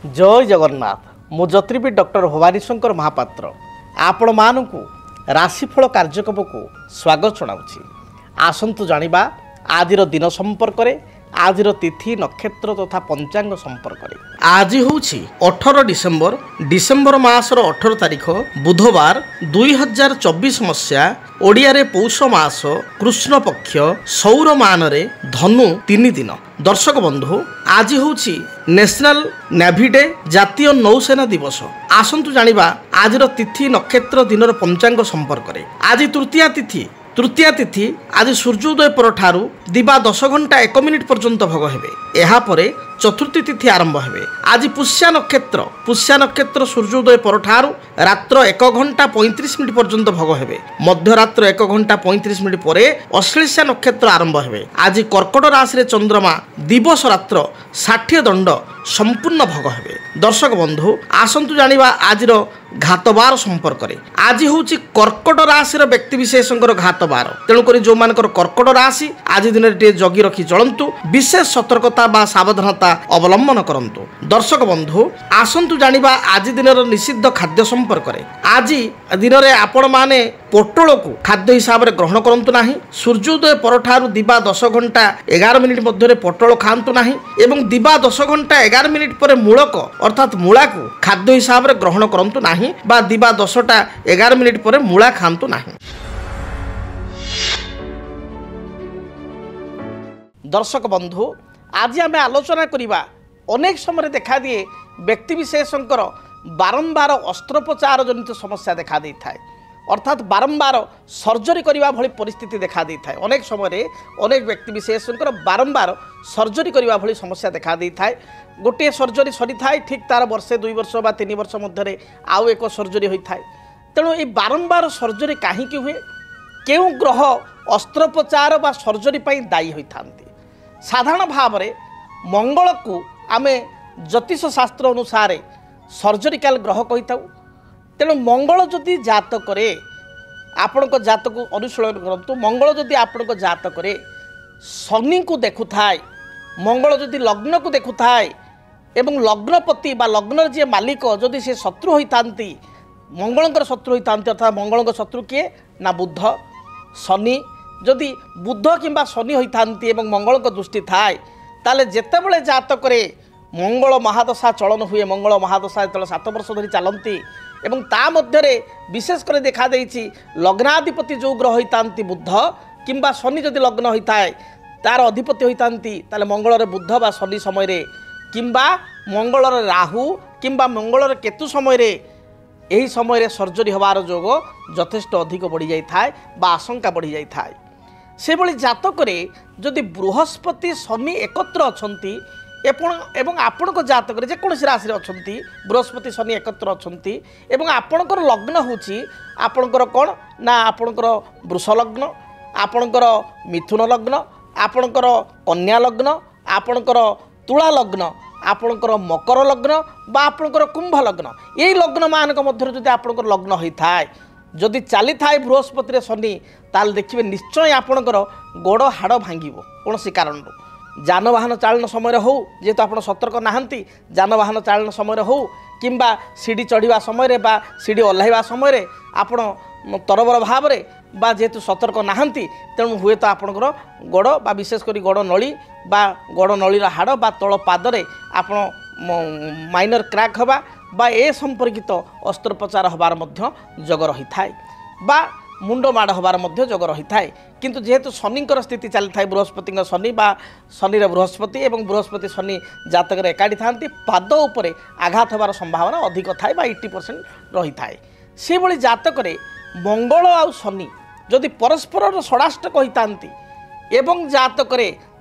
जय जगन्नाथ मु ज्योतिर्विद डॉक्टर भवानी शंकर महापात्र आपण मानू राशिफल कार्यक्रम को स्वागत जनाऊँगी। आसतु जानिबा आजिर दिन संपर्क में आजिर तिथि नक्षत्र तथा पंचांग संपर्क में। आज हूँ 18 डिसेम्बर मासर 18 तारिख बुधवार 2024 मसीहा ओडिया रे पौष मास कृष्ण पक्ष सौर मान रे धनु 3 दिन। दर्शक बंधु आज हूँ नेशनल नेवी डे जातीय नौसेना दिवस। आसतु जानिबा आजिर तिथि नक्षत्र दिनर पंचांग संपर्क में। आज तृतीया तिथि आज सूर्योदय पर ठारू दिबा 10 घंटा 1 मिनिट पर्यंत भोग हेबे। एहा परे चतुर्थी तिथि आरंभ हेबे। आज पुष्या नक्षत्र सूर्योदय पर ठारू रात्र 1 घंटा 35 मिनिट पर्यंत भोग हेबे। मध्यरात्र 1 घंटा 35 मिनिट परे अश्लेषा नक्षत्र आरंभ हेबे। आज कर्कट राशि रे चंद्रमा दिवस रात्र 60 दंड संपूर्ण भोग हेबे। दर्शक बंधु आसंतु जानिबा आजिर घातबार संपर्क में। आज हूँ कर्कट राशि व्यक्ति विशेषकर घातबार। तेणुक जो मानकर कर्कट राशि आज दिन में जगी रखी चलतु, विशेष सतर्कता बा सावधानता अवलंबन करंतु। दर्शक बंधु आसंतु जानिबा आज दिन निषिद्ध खाद्य संपर्क में। आज दिन में आपण माने पोटल को खाद्य हिसाब से ग्रहण करंतु नाही। सूर्योदय पर ठारू दिबा 10 घंटा 11 मिनिट मध्य पोटल खातु नाही एवं दिबा 10 घंटा 11 मिनिट पर मूलक अर्थात मूला को खाद्य हिसाब से ग्रहण करंतु नाही बा दिबा 10टा 11 मिनिट पर मूला खातु नाही। दर्शक बंधु आज आम आलोचना करिबा अनेक समय देखा दिए व्यक्ति विशेषकर बारंबार अस्त्रोपचार जनित समस्या देखा दी थाए, अर्थात बारंबार सर्जरी करने भली परिस्थिति देखा दी थाए। अनेक समय अनेक व्यक्ति विशेषकर बारंबार सर्जरी करने भली समस्या देखा दी थाए। गोटे सर्जरी सरी थाए ठीक तार वर्षे 2 वर्ष बा 3 वर्ष मध्य आउ एक सर्जरी होता है। तेणु ये बारंबार सर्जरी कहीं हुए, क्यों ग्रह अस्त्रोपचार बा सर्जरी पर दायी होता। साधारण भाव में मंगल को आमे ज्योतिष शास्त्र अनुसार सर्जरिकाल ग्रह कही था। तेणु मंगल जदि जातक आपण जातक अनुशीलन करूँ, मंगल जदि आपण जातक शनि को देखु थाए, मंगल जदि लग्न को देखु थाए एवं लग्नपति बा लग्न जी मालिक जदि से शत्रु होता, मंगलंकर शत्रु होता, अर्थात मंगल शत्रु किए ना बुध शनि। जदि बुध किंबा शनि होता एवं मंगल दृष्टि थाए ताले जेतेबेले जातक मंगल महादशा चलन हुए, मंगल महादशा जो 7 वर्ष धरी चलती एवं ता मध्य विशेषकर देखा देइछि लग्नाधिपति जो ग्रह होता बुध किंबा शनि जदि लग्न होता है तार अधिपति होता ताले मंगल बुध बा शनि समय किंबा मंगल राहु किंबा मंगल केतु समय यही समय सर्जरी हबार जोग यथेष्ट अधिक बढ़ी जाए बा आशंका बढ़ी जाए। से भली जातक जदि बृहस्पति शनि एकत्र अच्छी एवं आपण जातक जेकोसी राशि अच्छी बृहस्पति शनि एकत्र अच्छी एवं आपणकर लग्न होची आपणकर कौन ना आपणकर वृष लग्न, आपणकर मिथुन लग्न, आपणकर कन्या लग्न, आपणकर तुला लग्न, आपणकर मकर लग्न बा आपणकर कुंभ लग्न, यही लग्न मानक मध्य जदि आपणकर लग्न होता है जदि चली थाए बृहस्पति शनि ताल देखिए निश्चय आपणकर गोड़ हाड़ भांग कौन सी कारण जानवाहन चालन समय हो जेहेतु आप सतर्क नहांती जानवाहन चालन समय हो किंबा सीढ़ी चढ़ा समय बा सीढ़ी ओह्लैवा समय आपण तरबर भाव में बा जेहेतु सतर्क नहांती तेणु हुए तो आपणकर गोड़ बा विशेषकर गोड़ नली बा गोड़ नलीर हाड़ बा तल पादरे आपण माइनर क्रैक हवा बा ए संपर्कित अस्त्रोपचार हबार मध्य जोग रही थाए बा मुंड माड़ हबार मध्य जोग रही थाए। किंतु जेहेतु शनिकर स्थिति चली थाए बृहस्पति शनि बा शनि बृहस्पति एवं बृहस्पति शनि जातक एकाठी थांती पाद उपरे आघात हबार संभावना अधिक थाए बा 80% रही थाए। से भली जातक मंगल आउ शनि जदि परस्पर षडाष्टक होता एवं जातक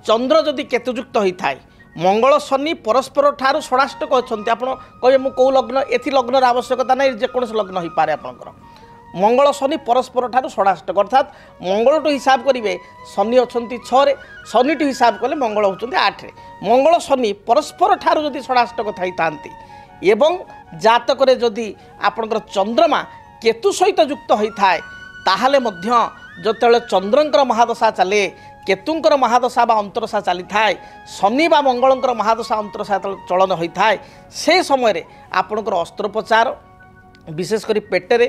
चंद्र जदि केतुयुक्त होता है, मंगल शनि परस्पर ठारू षडाष्टक अच्छा आप कहे मु कौ लग्न एथि लग्नर आवश्यकता नहीं जेकोसी लग्न हो पारे आपंकर मंगल शनि परस्पर ठारू षडाष्टक अर्थात मंगल टू हिसाब करेंगे शनि अच्छा 6 शनि टू हिसाब कले मंगल होती 8 मंगल शनि परस्पर ठारू जदि षडाष्टक थी एवं जातक जदि आपंकर चंद्रमा केतु सहित युक्त होता है ताहले मध्य जो चंद्रंकर महादशा चले केतुंकर महादशा बा अंतरदशा चली थाए शनि बा मंगलंकर महादशा अंतरदशा चलन होता है से समय आपणकर अस्त्रोपचार विशेषकर पेटरे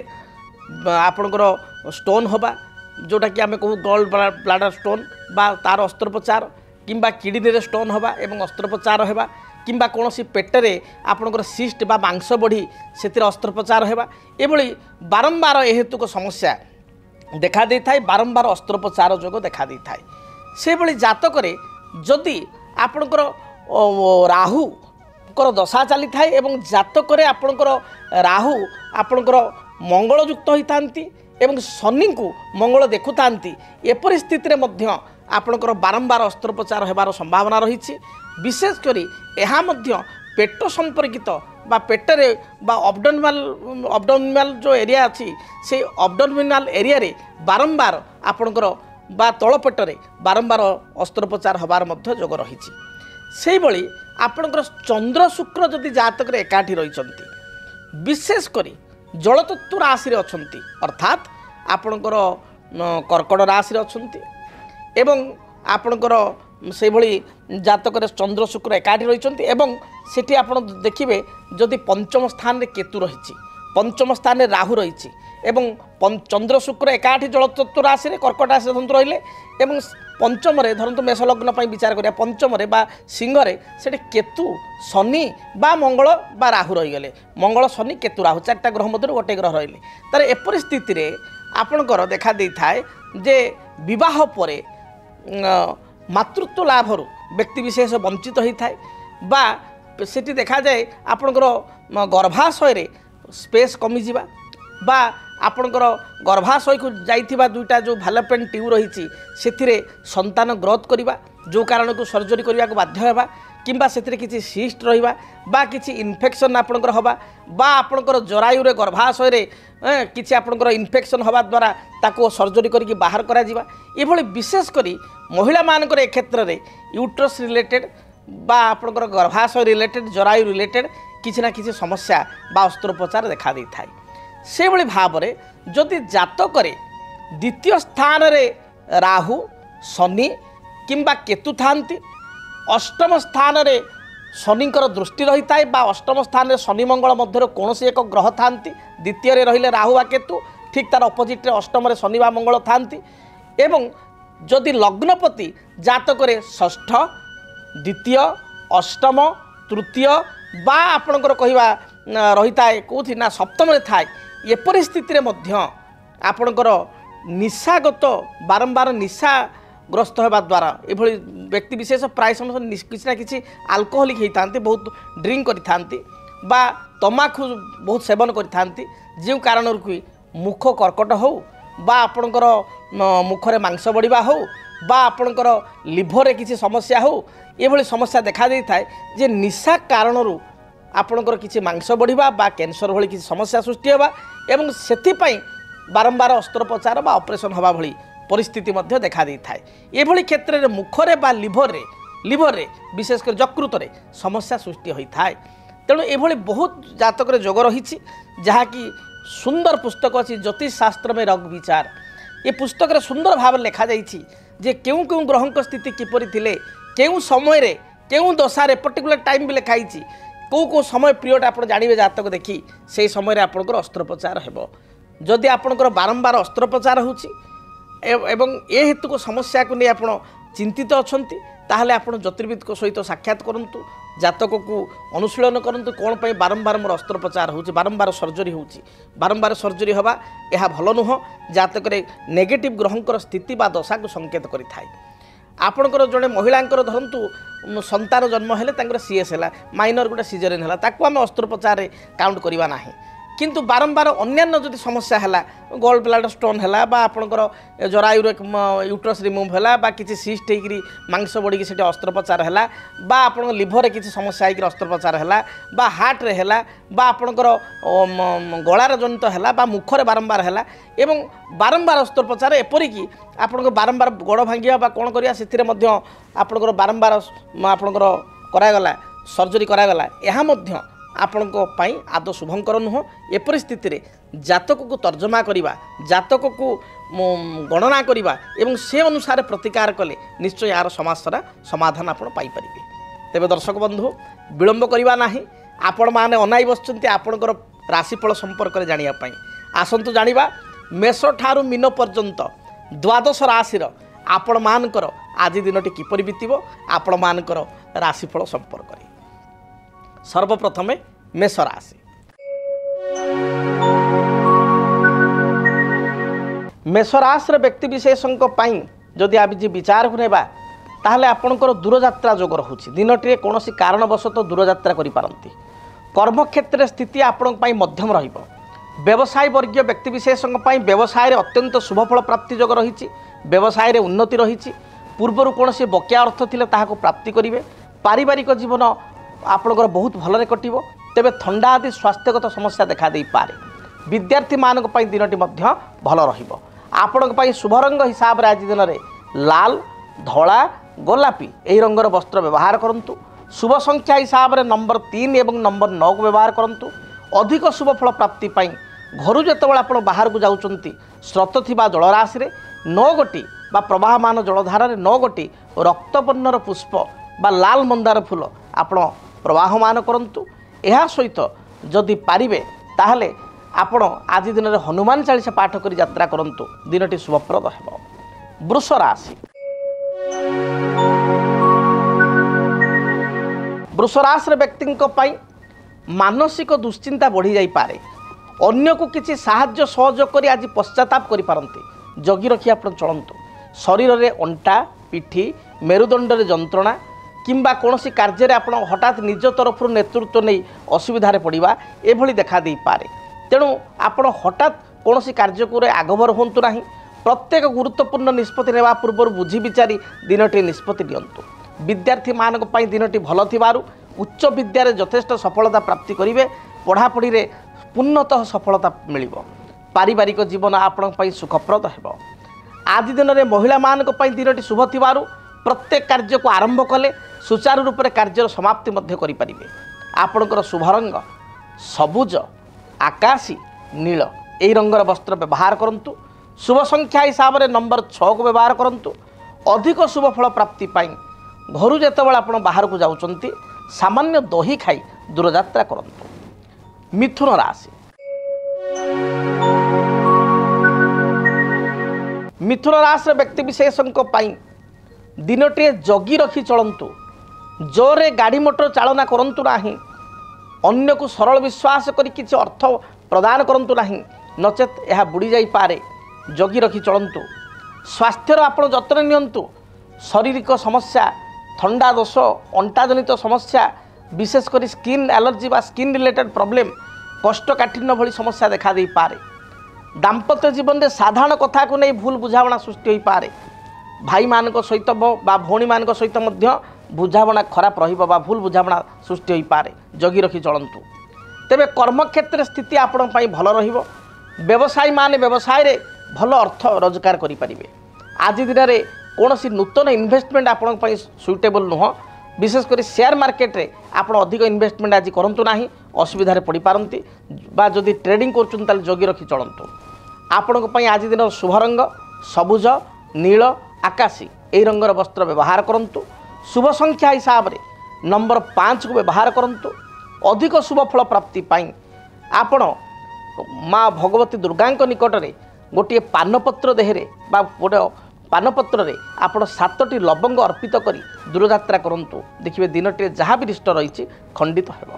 आपणकर स्टोन होबा जोटा कि आम कहूँ गॉल ब्लाडर स्टोन बा तार अस्त्रोपचार किंबा किडनी रे स्टोन होबा एवं अस्त्रोपचार होबा किंबा कौन पेटरे आपणकर सिस्ट बा मांस बढ़ी से अस्त्रोपचार होबा एभली बारंबार हेतुक समस्या देखा दे थाए बारंबार अस्त्रोपचार जोग देखा दे थाए से भली जातक जदि आपणकर राहु दशा चली थाए एवं जातक आपणकर राहु आपणकर मंगलयुक्त होता एवं शनि को मंगल देखुता एपरि स्थिति में आपणकर बारंबार अस्त्रोपचार होबार संभावना रही विशेषकर यह पेट संपर्कित बा पेटरे बा अब्डोमिनाल जो एरिया अच्छी से अब्डोमिनाल एरिया रे बारंबार आपणकर बा तलपेटरे बारंबार अस्त्रोपचार होबार मध्य जोग रही से भली आपणकर चंद्र शुक्र जदि जातक एकाठी रही विशेषकर जलतत्व राशि अच्छा अर्थात आपणकर कर्कट राशि अच्छा एवं आपणकर से भली जातक चंद्र शुक्र एकाठी रही एवं सेठी आपण देखिए जदि पंचम स्थान रे केतु रही पंचम स्थान रे राहु रही एवं चंद्र शुक्र एकाठी जलतत्व राशि कर्कट राशि धरतु रहिले एवं पंचम रे धरतु मेष लग्न पर विचार करिया पंचम रे बा सिंह रे सेठी केतु शनि बा मंगल बा राहु रहीगले मंगल शनि केतु राहु चारटा ग्रह मध्य गोटे ग्रह रहिले तार एपरि स्थिति रे आपणकर देखा दे थाए जे विवाह परे मातृत्व लाभर व्यक्ति विशेष वंचित होता है बा सेठी देखा जाए आपणकर गर्भाशय स्पेस कमिजा बा आपणकर गर्भाशय को जाइथिबा दुईटा जो भालपेन ट्यूब रही से संतान ग्रोथ करवा जो कारण को सर्जरी करने को बाध्य होगा किंबा से किसी सिस्ट रहा बा किसी इन्फेक्शन आपणकर हवा बा आपणकर जरायुरे गर्भाशय किसी आपणकर इन्फेक्शन हवा द्वारा ताको सर्जरी करके बाहर करा जिबा एभली विशेष करी महिला मानकर ए क्षेत्र में यूट्रस रिलेटेड बा आपणकर गर्भाशय रिलेटेड जरायु रिलेटेड किसी ना किसी समस्या बा अस्त्रोपचार देखा दे थाए से भली भाव में जदि जातक द्वितीय स्थान रे राहु शनि किंबा केतु थांती अष्टम स्थान रे शनिकर दृष्टि रही थाए बा अष्टम स्थान रे शनि मंगल मध्य कौन एक ग्रह थांती द्वितीय रे रहिले राहु बा केतु ठीक तार अपोजिट रे अष्टम रे शनि बा मंगल थांती एवं जदि लग्नपति जातक षष्ठ द्वितीय अष्टम तृतीय बा आपणकर कहवा रही थाए कौथि ना सप्तम रे थाए एपरि स्थिति रे मध्य आपणकर निशागत बारंबार निशाग्रस्त होगा द्वारा एभली व्यक्ति विशेष प्राय समय किसी ना किसी आल्कोहोलिक होता बहुत ड्रिंक करते बा तमाखु बहुत सेवन करते जो कारण कि मुख कर्कट हो बा आपणकर मुखरे मांस बढ़िया हो बा आपणकर लिभर किसी समस्या हो ये समस्या देखा दे थाए जे निशा कारणरू आपणकर किसी मांस बढ़िया बा कैंसर भली किसी समस्या सृष्टि होगा एवं सेथिपाई बारंबार अस्त्रोपचार बा ऑपरेशन हवा भली परिस्थिति मध्य देखा दे थाए एभली क्षेत्र में मुखरे बा लिभर रे विशेषकर यकृत रे समस्या सृष्टि होता है तेणु एभली बहुत जातक जोग रही जहाँकि सुंदर पुस्तक अच्छी ज्योतिष शास्त्र में रग विचार ये पुस्तक रे सुंदर भाव लिखा जाइछि जे केउ केउ ग्रहक स्थिति किपरि थिले केउ समय रे केउ दशा पर्टिकुलर टाइम भी लिखाई कौ समय पीरियड आप जानवे जातक देखी से समय आपंकर अस्त्रोपचार हेबो जदि आपंकर बारंबार अस्त्रोपचार होछि एवं ए हेतु को समस्या को नहीं आप चिंतित अच्छा ताहले आप ज्योतिर्विद सहित साक्षात करंतु जातक को अनुशीलन करंतु कौन पर बारंबार मोर अस्त्रोपचार होछि बारंबार सर्जरी होछि बारंबार सर्जरी हवा यह भल नुह जातक नेगेटिव ग्रहंकर स्थिति बा दशा को संकेत करिथाय आपणकर जड़े महिला धरतु संतान जन्म हेले सीएस है माइनर गोटे सीजरिन है ताकू आम अस्त्रोपचार काउंट करवा ना किंतु बारंबार अन्यान्य जदि समस्या है गोल्ड ब्लाडर स्टोन है आपणकर जरायुरे यूट्रस रिमूव है बा किसी सिस्ट होकर मांस बढ़ी से अस्त्रोपचार है बा आप लिभर किसी समस्या होकर अस्त्रोपचार है बा हार्ट रे है बा आपणकर गलार जनित है बा मुखरे बारंबार है एवं बारंबार अस्त्रोपचार एपरिकी आपणकर बारंबार गोड़ भांगिया बा कौन करिया सेथिरे मध्य आपणकर बारंबार आपणकर करागला सर्जरी करागला यह मध्य आपण आदौ शुभंकर नुह ए परिस्थिति रे जातक को तर्जमा करवा जातक को गणना करवा एवं से अनुसार प्रतिकार कले निश्चय यार समस्या समाधान आपण पाइपर। तेज दर्शक बंधु विलंब करवा ना आपण मैंने अनाई बसुँच आपणकर राशिफल संपर्क में जानापी आसतु जाना मेष ठारू मीन पर्यंत द्वादश राशि आपण मानकर आज दिनटी किपरि बीतब आपण मानकर राशिफल संपर्क में। सर्वप्रथमे मेष राशि। मेष राशि व्यक्ति विशेषों जदि आज विचार को नेबा ताहले आपणकर दूरयात्रा जोग रहुछि। दिनटी कौन कारणवशत दूरयात्रा करिपारंती। कर्मक्षेत्र स्थिति आपण मध्यम रहिबो। व्यवसाय वर्गीय व्यक्ति विशेषों व्यवसाय अत्यंत शुभफल प्राप्ति जोग रही। व्यवसाय रे उन्नति रही। पूर्वर कौन बकिया अर्थ थिले ताहाको प्राप्ति करिवे। पारिवारिक जीवन आपणकर बहुत भलरे कटिबो। तेबे थंडा आदि स्वास्थ्यगत समस्या देखा दे पारे। विद्यार्थी मानक पई दिनटी मध्य भल रहिबो। आपणक पई शुभ रंग हिसाब रे आज दिन रे लाल धला गोलापी एही रंगर वस्त्र व्यवहार करंतु। शुभ संख्या हिसाब रे नंबर 3 एवं नंबर 9 को व्यवहार करंतु। अधिक शुभ फल प्राप्ति पाई घर जेतेबेले आपण बाहर को जाउचंती स्रोत थिबा जलराशि रे 9 गोटी बा प्रवाहमान जलधारा रे 9 गोटी रक्तवर्णर पुष्प बा लाल मंदार फूल आपण प्रवाहमान करंतु। एहा सहित जदि पारिबे ताहले आपण आज दिन रे हनुमान चालीसा पाठ करी यात्रा करंतु। दिनटी शुभप्रद हेबो। वृष राशि। वृष राशि व्यक्ति मानसिक दुश्चिंता बढ़ी जाई पारे। अन्य को किसी साहाय्य सहयोग करी आज पश्चाताप करि पारंती। जगी रखी आपण चलंतु। शरीर रे अंटा पिठी मेरुदंड रे जंत्रणा किंबा कोनोसी कार्य रे आपण हठात निज तरफ नेतृत्व नहीं असुविधा रे पड़िबा एभली देखा दे पारे। तेणु आपण हठात कोनोसी कार्य को आगभर होंतु नाही। प्रत्येक गुरुत्वपूर्ण निष्पत्ति नेवा पूर्व बुझी विचारी दिनटी निष्पत्ति दियंतु। विद्यार्थी मानक पई दिनटी भल थिबारु उच्च विद्यारे यथेष्ट सफलता प्राप्ति करिवे। पढ़ापढ़ी रे पूर्णतः सफलता मिलिबो। पारिवारिक जीवन आपण पई सुखप्रद हेबो। आज दिन रे महिला मानक पई दिनटी शुभ थिबारु प्रत्येक कार्य को आरंभ कले सुचारू रूप से कार्य समाप्ति मध्य करि परिबे। आपणकर शुभ रंग सबुज आकाशी नील एही रंगर वस्त्र व्यवहार करंतु। शुभ संख्या हिसाब रे नंबर 6 को व्यवहार करंतु। अधिक शुभ फल प्राप्ति पाई घर जेतेबेले आपण बाहर को जाउचंती सामान्य दही खाई दूरयात्रा करंतु। मिथुन राशि। मिथुन राशि व्यक्ति विशेषों दिनटे जगी रखी चलंतु। जोरे गाड़ी मोटर चालना करंतु नाही। अन्य को सरल विश्वास करी किछि अर्थ प्रदान करंतु नाही नचेत यह बुड़ी जाई पारे। जगी रखी चलंतु। स्वास्थ्यर आपण जतन नियंतु। शारीरिक समस्या थंडा दोष अंटा जनित समस्या विशेष करी स्किन एलर्जी बा स्किन रिलेटेड प्रॉब्लम कोष्ठकाठिन्य भली समस्या देखा दे पारे। दाम्पत्य जीवन में साधारण कथा को नहीं भूल बुझावना सृष्टि हो पारे। भाई मान सहित बा भौणी मान सहित मध्य बुझावना खराब रहिबो बा भूल बुझावना सृष्टि हो पारे। जगी रखी चलंतु। तेबे कर्मक्षेत्र स्थिति आपण पई भल रहिबो। व्यवसायी माने व्यवसाय रे भल अर्थ रोजगार करि परिबे। आज दिन रे कोनोसी नूतन इन्वेस्टमेंट आपण पई सुइटेबल नुह। विशेष कर शेयर मार्केट रे आपण अधिक इन्वेस्टमेंट आज करंतु नाही असुविधा रे पड़ी पारंती बा जदि ट्रेडिंग करचुन ताल जगी रखी चलंतु। आपण पई आज दिन शुभ रंग सबुज नील आकाशी एही रंगर वस्त्र व्यवहार करंतु। शुभ संख्या हिसाब रे नंबर 5 को व्यवहार करंतु। अधिक शुभ फल प्राप्ति पाई आपण माँ भगवती दुर्गा निकट में गोटे पानपत्र देहरे बा गोटे पानपत्र रे आपण 7टी लवंग अर्पित करी दूरयात्रा करंतु। देखिए दिनटे जहाँ भी रिष्ट रही खंडित हेब।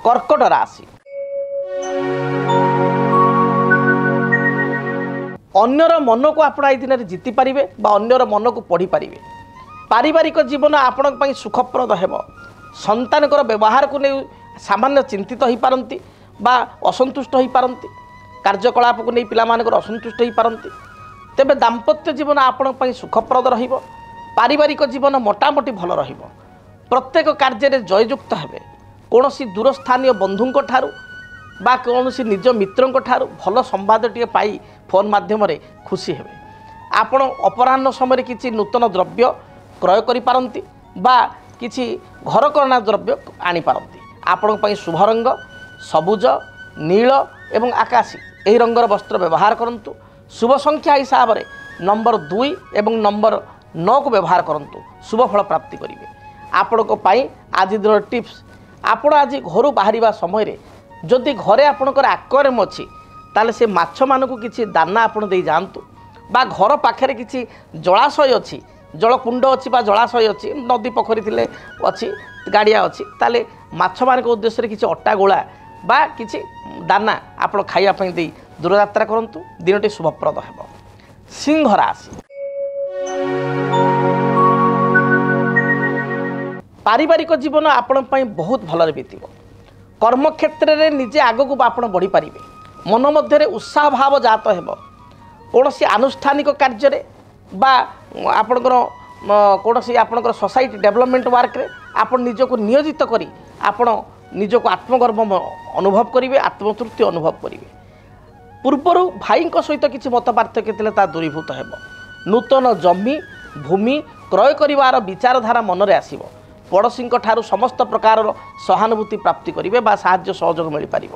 कर्कट राशि। अन्यर मन को आपण आई दिन जीति पारिबे बा अन्यर मन को पढ़ी पारिबे। पारिवारिक जीवन आपण पई सुखप्रद हेब। संतानकर व्यवहार को नहीं सामान्य चिंतित हो पारंती बा असंतुष्ट हो पारंती। कार्यकलाप को नहीं पिला मानकर असंतुष्ट हो पारंती। तेबे दाम्पत्य जीवन आपण पई सुखप्रद रहिबो। पारिवारिक जीवन मोटामोटी भल रहिबो। प्रत्येक कार्य रे जययुक्त हेबे। कोनोसी दूरस्थानीय बंधुंक ठारू बा कोनोसी निज मित्रंक ठारू भल संवाद टिए पाई फोन माध्यम रे खुशी हेबे। आपण अपराह्न समय किछि नूतन द्रव्य क्रय करि पारंती बा किछि घरकरणा द्रव्य आनी पारंती। आपण पई शुभ रंग सबुज नील एवं आकाशी एही रंगर वस्त्र व्यवहार करंतु। शुभ संख्या हिसाब से नंबर 2 एवं नंबर 9 को व्यवहार करूँ शुभ फल प्राप्ति करेंगे। आपण आज दिन टिप्स आपण आज घर बाहर समय जदि घरे आपणकर आक्वेरियम अच्छी ताले से माछ मानक किसी दाना आपण दे जातु बा घर पाखे किसी जलाशय अच्छी जलकुंड अच्छी बा जलाशय अच्छी नदी पोखरी थिले अच्छी गाड़िया अच्छी ताले माछ मानक उद्देश्य किसी अट्टा गोला बा किसी दाना आपण खाइबा दे दूरयात्रा करूँ दिनटी शुभप्रद हो। सिंह राशि पारिवारिक जीवन आपण बहुत भल बीत कर्म क्षेत्र में निजे आगक आप बढ़ी पारे मन मध्य उत्साह भाव जात हो कौन आनुष्ठानिक कार्य बा आपणकर कौन आपणकर सोसाइटी डेवलपमेंट वर्क रे आप निजक नियोजित करी आपण निजक आत्मगर्व अनुभव करेंगे आत्मतृप्ति अनुभव करेंगे। पूर्वर भाई सहित किसी मत पार्थक्य दूरीभूत हो नूतन जमी भूमि क्रय कर विचारधारा मनरे आसब पड़ोशी ठारू समस्त प्रकार सहानुभूति प्राप्ति करेंगे बा साहाय्य सहयोग मिल पार।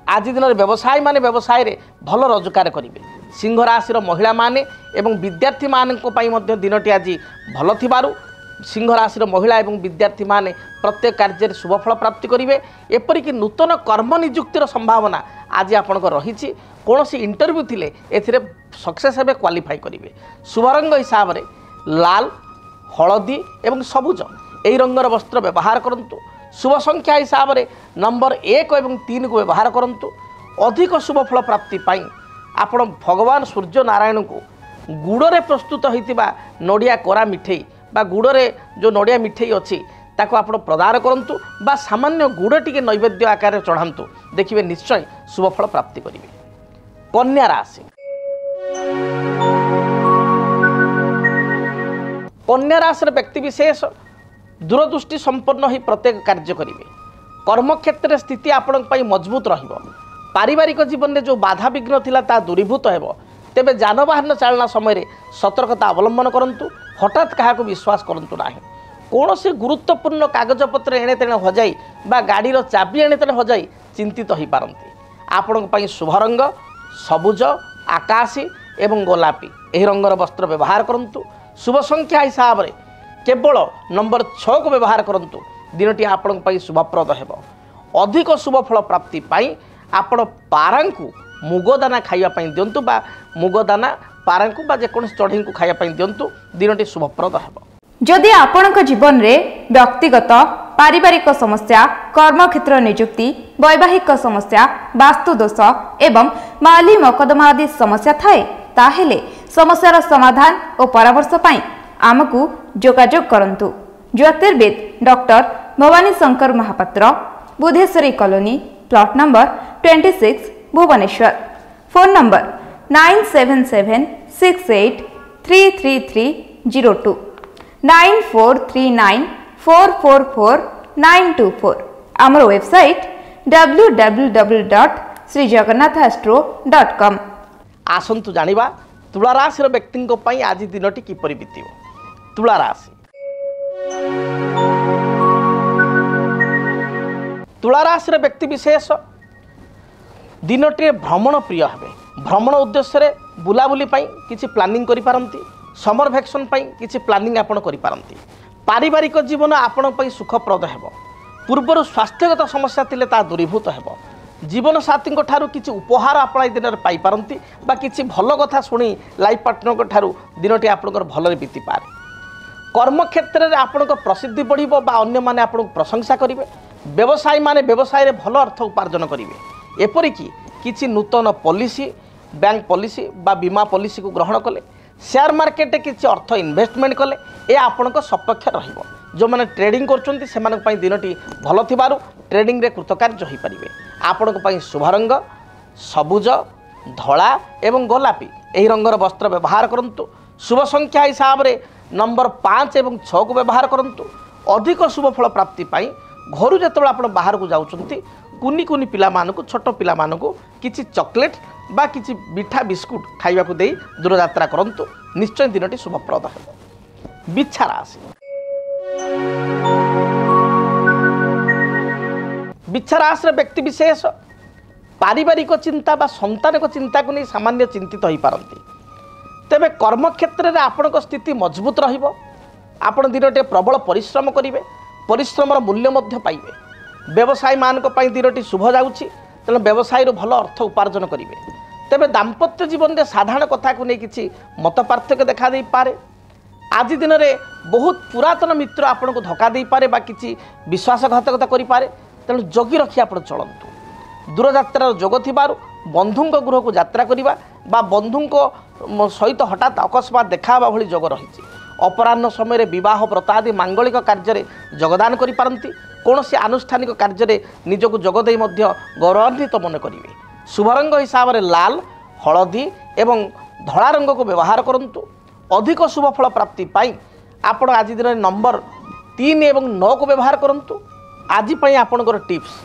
आज दिन व्यवसाय माने व्यवसाय रे भल रोजगार करेंगे। सिंह राशि महिला माने एवं विद्यार्थी मानों दिनटी आज भल थिबारु सिंह राशि महिला एवं विद्यार्थी माने प्रत्येक कार्य शुभफल प्राप्ति करेंगे। एपरिक नूतन कर्म नियुक्तिर संभावना आज आपंकर रही कौन इंटरव्यू थिले एथिरे सक्सेस हे क्वालिफाई करेंगे। शुभ रंग हिसाब से लाल हलदी एवं सबुज यही रंगर वस्त्र व्यवहार करूँ। शुभ संख्या हिसाब से नंबर 1 और 3 को व्यवहार करूँ। अधिक शुभफल प्राप्ति आपण भगवान सूर्य नारायण को गुड़े प्रस्तुत होता नड़िया कोरा मिठे बा गुड़े जो नड़िया मिठे अच्छी ताको आप प्रदान करूँ बा सामान्य गुड़ टी नैवेद्य आकार चढ़ातु देखिए निश्चय शुभफल प्राप्ति करेंगे। कन्या राशि कन्या राशि व्यक्ति विशेष दूरदृष्टि संपन्न ही प्रत्येक कार्य करेंगे। कर्म क्षेत्र स्थिति आपण मजबूत रहिबो। पारिवारिक जीवन में जो बाधा विघ्न थिला ता दूरीभूत हेबो। तेबे जानवाहन चालना समय सतर्कता अवलंबन करंतु हठात क्या विश्वास करंतु नाही। कौन से गुरुत्वपूर्ण कागजपत्र एणे तेणे हजाई बा गाड़ीर चाबी एणे तेणे हजाई चिंतित हो पारती। आपण शुभ रंग सबुज आकाशी एवं गोलापी यही रंगर वस्त्र व्यवहार करूँ। शुभ संख्या हिसाब से केवल नंबर 6 को व्यवहार करूँ दिनटी आपण शुभप्रद हो। अधिक शुभफल प्राप्ति आपण पारा को मुगदाना खाइबा दिंतु बा मुगदाना पारा को बा जेकोन चढ़ई को खाइबा दिंतु दिनटी शुभप्रद हो। जदि आपणक जीवन में व्यक्तिगत पारिवारिक समस्या कर्मक्षेत्र नियुक्ति वैवाहिक समस्या वास्तु दोष एवं माली मकदमा आदि समस्या थाए ताहेले समस्यार समाधान और परामर्श पाई आमको जोगाजोग करंतु। ज्योतिर्विद doctor Bhabani Shankar Mahapatra Budheswari colony plot number 26 Bhubaneswar. Phone number 9776833302 9439444924। आमर वेबसाइट www.srijagannathastro.com। आसंतु जानिबा तुला राशि व्यक्ति आज दिनटी किपरि बीतिबो। तुला राशि तुला राशि व्यक्ति विशेष दिनटी भ्रमण प्रिय हे। भ्रमण उद्देश्य बुलाबुली किसी प्लानिंग करि पारंती। समर भैक्शन किसी प्लानिंग आपण करि पारंती। पारिवारिक जीवन आपण सुखप्रद हेबो। पूर्वर स्वास्थ्यगत समस्या थिले ता दूरीभूत हेबो। जीवन साथी ठारू किसी उपहार आपण दिन में पाई पारंती बा किसी भल कथा शुणी लाइफ पार्टनर ठारू दिनटी आपणकर भल बीती पारे। कर्म क्षेत्र में आपण प्रसिद्धि बढ़िबो बा अन्य माने आपण प्रशंसा करेंगे। व्यवसायी माने व्यवसाय में भल अर्थ उपार्जन करेंगे। एपरिक किसी नूतन पॉलिसी बैंक पॉलिसी बा बीमा पॉलिसी को ग्रहण कले शेयर मार्केट किसी अर्थ इन्वेस्टमेंट कले ए आपण सपक्ष रहिबो। जो मैंने ट्रेडिंग करछंती सेमानक पई दिनटी भल थिबारु ट्रेडिंग रे कृतकार्य होई परिबे। आपणक पई शुभ रंग सबुज धला एवं गोलापी यही रंगर वस्त्र व्यवहार करंतु। शुभ संख्या हिसाब से नंबर 5 एवं 6 को व्यवहार करंतु। अधिक शुभफल प्राप्ति पाई घर जो आप बाहर को जाउछंती कुनी कुनी पिला मानकु छोट पिला मानकु किछि चॉकलेट बा किछि मिठा बिस्कुट खाइबा को देई दूरयात्रा करंतु निश्चय दिनटी शुभप्रद हेबो। बिच्छा राशि बिच्छा राशि व्यक्ति विशेष पारिवारिक चिंता बा संतानक चिंता को नहीं सामान्य चिंतित हो पारती। तेबे कर्मक्षेत्र में आपणक स्थिति मजबूत रहिबो। आपण दिनटे प्रबल परिश्रम करेंगे, परिश्रमर मूल्य मध्य पाइबे। व्यवसायी मानक पई दिनटी शुभ जाउछि, तेणु व्यवसाय भल अर्थ उपार्जन करेंगे। तेबे दाम्पत्य जीवन में साधारण कथा को नहीं किसी मत पार्थक्य देखा दे पारे। आज दिन में बहुत पुरातन मित्र आपन को धोखा दे पारे बा किसी विश्वासघातकता करि पारे। तेणु जगी रखी आप चलतु। दूरयात्रार जोग थिबारु बंधुं गृह को यात्रा करिबा बा बंधुं सहित हठात अकस्मात देखा भली जोग रही। अपराह्न समय विवाह व्रतादि मांगलिक कार्य योगदान करि पारंती। कौनसी आनुष्ठानिक कार्य निजक जोगदे गौरवान्वित मन करेंगे। शुभ रंग हिसाब से लाल, हलदी एवं धला रंग को व्यवहार करंतु। अधिक शुभ फल प्राप्ति पाई आपण आज दिन नंबर 3 एवं 9 को व्यवहार करंतु। आज पाई आपणकर टिप्स,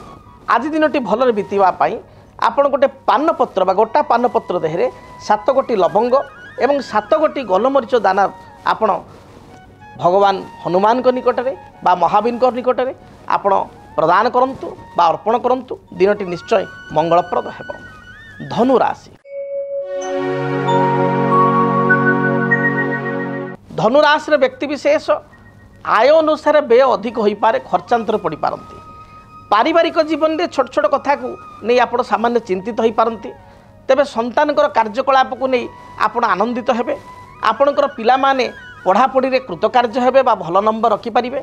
आज दिनटी भलरे बीतवा पाई आपण गोटे पानपत्र बा गोटा पानपत्र देहरे 7 गोटी लवंग एवं 7 गोटी गोलमरीच दाना आपण भगवान हनुमान को निकट में बा महावीर को निकट में आपण प्रदान करंतु बा अर्पण करंतु। दिनटी निश्चय मंगलप्रद हेबो। धनु राशि, धनु राशि व्यक्ति विशेष आय अनुसार व्यय अधिक हो पारे, खर्चांतर पड़ पारती। पारिवारिक जीवन में छोट छोट कथा को नहीं आप सामान्य चिंतित हो पारती। तेबे संतानकर कार्यकलाप को नहीं आप आनंदित हेबे। आपणकर पिला माने पढ़ापढ़ी रे कृतकार्य हेबे बा भल नंबर रखिपारे।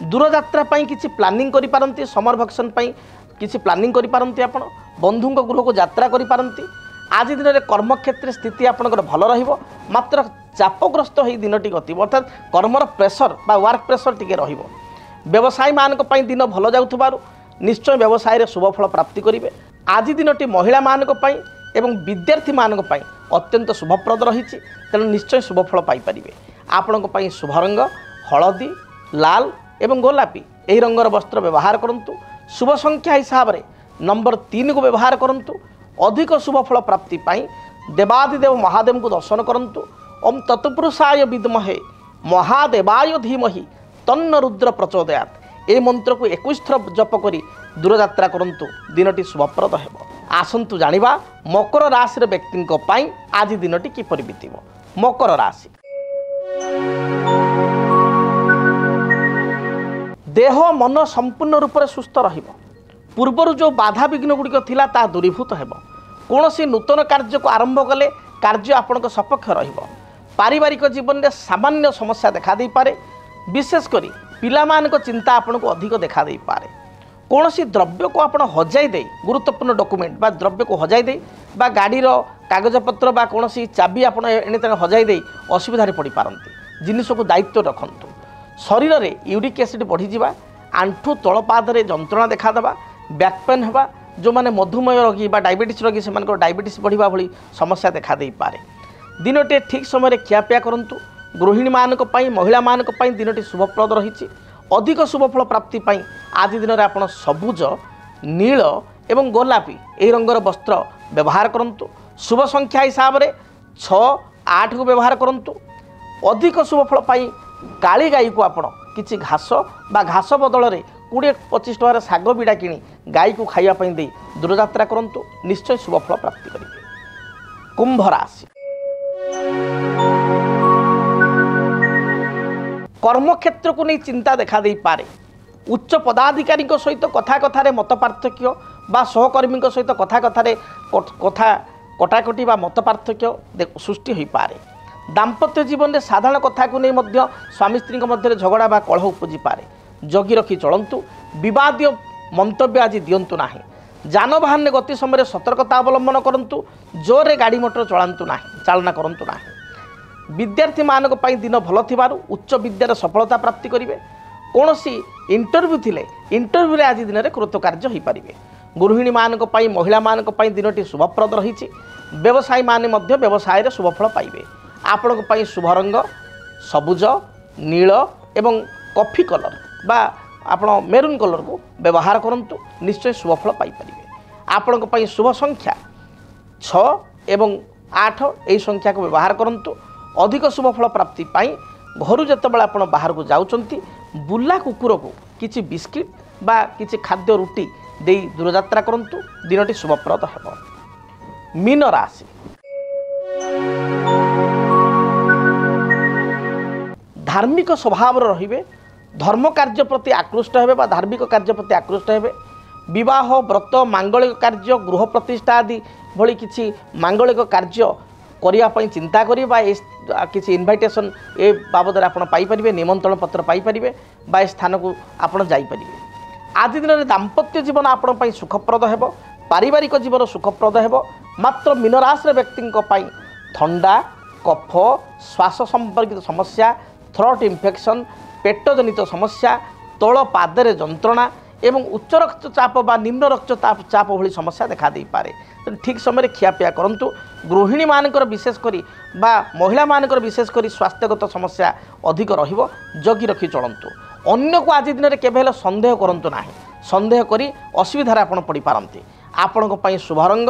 दूरयात्रा किसी प्लानिंग करि पारंती। समर भैकेशन किसी प्लानिंग करि पारंती। आपण बंधुं गृह को यात्रा करि पारंती। आज दिन में कर्मक्षेत्र स्थिति आपणकर भल रहिबो। मात्र चापग्रस्त हो दिनटी गतिब, अर्थात कर्मर प्रेसर बा वर्क प्रेसर टिके रहिबो। व्यवसायी मानक पई दिन भल जाउथबारु निश्चय व्यवसाय रे शुभ फल प्राप्ति करिवे। आज दिनटी महिला मानक पई एवं विद्यार्थी मानक पई अत्यंत शुभप्रद रहिछि, तेणु निश्चय शुभ फल पाई परिवे। आपणक पई शुभ रंग हलदी, लाल एवं गोलापी एही रंगर वस्त्र व्यवहार करंतु। शुभ संख्या हिसाब रे नंबर 3 को व्यवहार करंतु। अधिक शुभ फल प्राप्ति पाई देवादिदेव महादेव को दर्शन करंतु। ओम तत्पुरुषाय विद्महे महादेवाय धीमहि तन्न रुद्र प्रचोदयात्। ए मंत्र को 21 थर जप करी दूरयात्रा करंतु। दिनटी शुभप्रद हेबो। आसंतु जानिबा मकर राशि व्यक्ति पाई आज दिनटी किपरि बीतिबो। मकर राशि, देह मन संपूर्ण रूप से सुस्थ रहिबो। पूर्वर जो बाधा विघ्न गुड़िक थिला ता दूरीभूत हेबो। कौनसी नूतन कार्य को आरंभ कले कार्य आपणक सपक्ष रहिबो। पारिवारिक जीवन में सामान्य समस्या देखा दे पारे। विशेषकर पिलामानक चिंता आपन को अधिक देखा दे पारे। कौनसी द्रव्य को आपण हजाई दे, गुरुत्वपूर्ण डॉक्यूमेंट बा द्रव्य को हजाई दे बा गाड़ीर कागजपत्र बा कौनसी चाबी आपण एने तेने हजाई दे असुविधा पड़ पारती। जिनिस को दायित्व रखंतु। शरीर में यूरिक एसिड बढ़ी जावा, आंठू तलपादरे जंत्रणा देखादेवा, बैक पेन होगा। जो मैंने मधुमेह रोगी बा डायबिटीज रोगी से डायबिटीज बढ़िया भली समस्या देखा दे पारे। दिनटे ठीक समय खियापिया करंतु। गृहिणी मानक पई महिला मानक पई दिनटी शुभप्रद रही। अधिक शुभफल प्राप्ति पाई आज दिन में आप सबुज, नील एवं गोलापी यही रंगर वस्त्र व्यवहार करंतु। शुभ संख्या हिसाब से 6, 8 को व्यवहार करंतु। अधिक शुभफल पाई काली गाई को आपण किछि घास बा घास बदल में 20-25 टकर शाग बिड़ा किणी गाई को खाइबा दे दूरयात्रा करंतु। निश्चय शुभफल प्राप्ति करेंगे। कुंभ राशि, कर्मक्षेत्र को नहीं चिंता देखा दे पारे। उच्च पदाधिकारी सहित कथा कथार मत पार्थक्य बा सहकर्मी सहित कथा कथार कथा कटाकटी बा मत पार्थक्य सृष्टि हो पारे। दाम्पत्य जीवन में साधारण कथा को नहीं स्वामी स्त्री मध्य झगड़ा बा कलह उपजी पारे। जगी रखी चलंतु। विवादीय मंतव्य आज दिंतु ना। जानवाहन गति समय सतर्कता अवलंबन करंतु। जोरे गाड़ी मोटर चलांतु ना, चालना करंतु ना। विद्यार्थी मानक पई दिन भल थिबारु उच्च विद्यार सफलता प्राप्ति करिवे। कौनसी इंटरव्यू थिले इंटरव्यू आज दिन में कृतकार्य हो पारे। गृहिणी मानक पई महिला मानक पई दिनटी शुभप्रद रही। व्यवसायी माने मध्य व्यवसाय रे शुभफल पाइबे। आपन पई शुभ रंग सबुज, नील एवं कॉफी कलर बा आपण मेरून कलर को व्यवहार करंतु। निश्चय शुभफल पाई परिबे। आपन पई शुभ संख्या 6 एवं 8 यही संख्या को व्यवहार करंतु। अधिक शुभफल प्राप्ति पाई घर जितेबाला आपण बाहर को जाउचंती बुला कुकुर को किछि बिस्किट बा किछि खाद्य रुटी देई दूरयात्रा करंतु दिनटी शुभप्रद हेब। मीन राशि धार्मिक स्वभाव रहिबे, धर्म कार्य प्रति आकृष्ट हेबे बा धार्मिक कार्य प्रति आकृष्ट हेबे। विवाह व्रत मांगलिक कार्य गृह प्रतिष्ठा आदि भली किछि मांगलिक कार्य करिया पई चिंता करी बा किछि इनविटेशन ए बाबद आपण पाई परिबे, निमंत्रण पत्र पाई परिबे बा ए स्थान को आपण जाई परिबे। आदि दिन में दाम्पत्य जीवन आपण पई सुखप्रद हेबो, पारिवारिक जीवन सुखप्रद हेबो। मात्र मीन राशि व्यक्ति थंडा कफ श्वास संपर्कित समस्या, थ्रोट इन्फेक्शन, पेट जनित समस्या, तल पादरे जंत्रणा एवं उच्च रक्तचाप बा निम्न रक्तचाप भली समस्या देखा दे पारे। ठीक समय खियापिया करंतु। गृहिणी मानकर विशेष करी बा महिला मानकर विशेष करी स्वास्थ्यगत समस्या अधिक रहिबो, जगी रखी चलंतु। अन्य को आज दिन में केवल संदेह करंतु नाही, संदेह करी असुविधार आपण पड़ी पारंती। आपण को पई शुभ रंग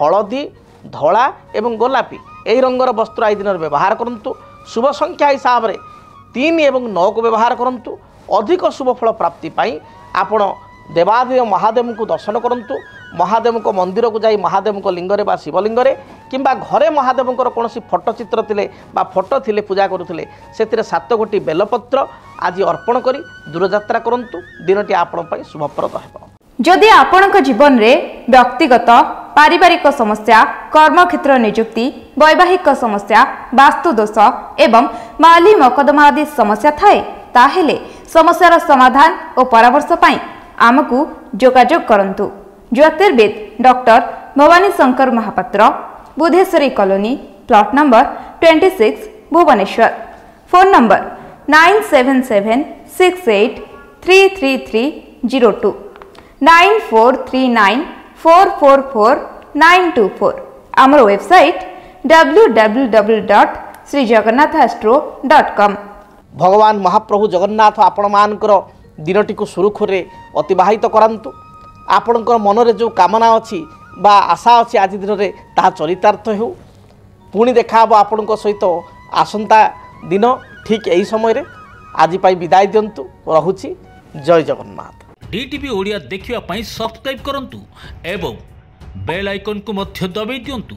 हलदी धला एवं गोलापी एही रंगर वस्त्र आज दिन व्यवहार करंतु। शुभ संख्या हिसाब रे 3 एवं 9 को व्यवहार करंतु। अधिक शुभ फल प्राप्ति पाई आपण देवादेव महादेव को दर्शन करंतु। महादेव को मंदिर को जाई महादेव को लिंगरे बा शिवलिंगरे किंबा घरे महादेव कौन फोटो चित्र थिले बा फोटो थिले पूजा करुथिले सेतिरे 7 गोटी बेलपत्र आज अर्पण करी दूरयात्रा करंतु। दिनटी आपण पई शुभप्रद हेबो। जदि आपणक जीवन रे व्यक्तिगत पारिवारिक समस्या, कर्मक्षेत्र नियुक्ति, वैवाहिक समस्या, वास्तु दोष एवं माली मकदमा आदि समस्या थाए ताहेले समस्यार समाधान और परामर्श पाई आमकु जोगाजोग करंतु। ज्योतिर्विद doctor Bhabani Shankar Mahapatra, Budheswari colony, plot number 26, Bhubaneswar. Phone number 9776833302 9439444924। आमर वेबसाइट www.srijagannathastro.com। भगवान महाप्रभु जगन्नाथ आपण मानकर दिनटी को सुरुखुरे अतिबाहित करंतु। आपणकर मनरे जो कामना अच्छी बा आशा अच्छी आज दिन में ताहा चरितार्थ हो। पुणी देखा आपण सहित आसंता दिन ठीक यही समय आज पाई विदाय दिंतु। रहुछि जय जगन्नाथ। डीटीवी ओडिया देखिवा पाई सब्सक्राइब करंतु एवं बेल आइकन को मध्य दबाई दियंतु।